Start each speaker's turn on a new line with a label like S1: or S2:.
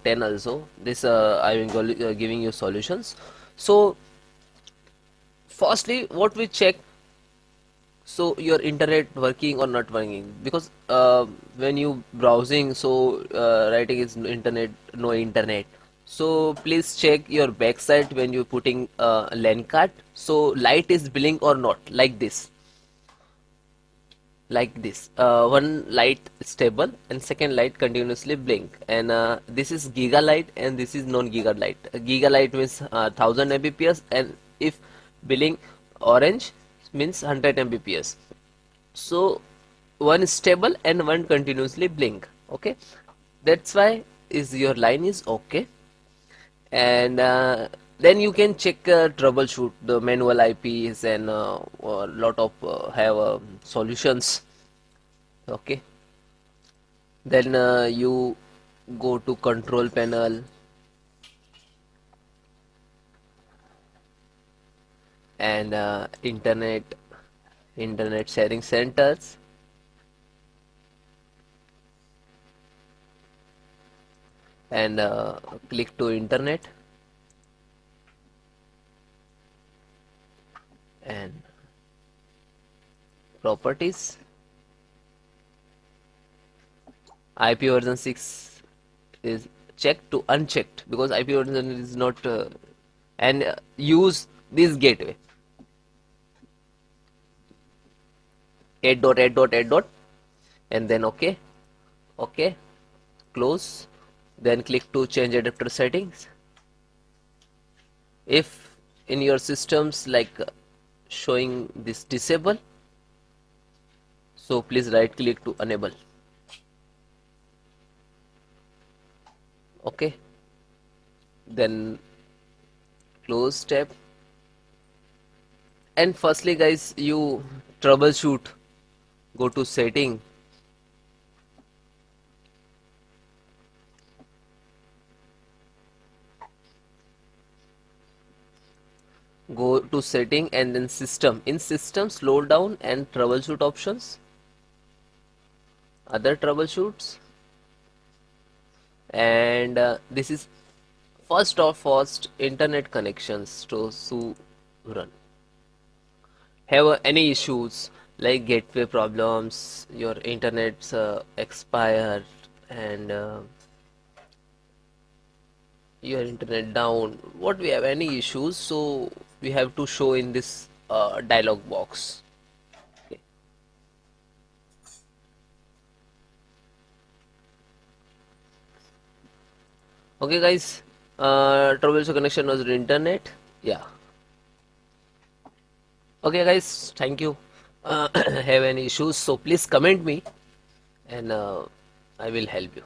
S1: 10 also. This I am giving you solutions. So firstly, what we check, so your internet working or not working, because when you browsing, so writing is no internet. So please check your backside when you putting LAN card, so light is blinking or not, like this. One light stable and second light continuously blink, and this is giga light and this is non giga light. Giga light means 1000 mbps, and if blink orange means 100 mbps. So one stable and one continuously blink. Okay, that's why is your line is okay. And then you can check troubleshoot the manual IPs, and a lot of have solutions. Okay, then you go to control panel, and internet sharing centers, and click to internet, and properties, IP version 6 is checked to unchecked, because IP version is not and use this gateway 8.8.8. And then okay, close, then click to change adapter settings. If in your systems like showing this disable, so please right click to enable. Okay, then close tab. And firstly guys, you troubleshoot, go to setting, and then system. In system, slow down and troubleshoot options, other troubleshoots, and this is first internet connections to run. Have any issues like gateway problems, your internet's expired, and your internet down, what we have any issues, so we have to show in this dialog box. Okay. Okay guys, troubleshoot connection was the internet. Yeah. Okay guys, thank you. Have any issues, so please comment me, and I will help you.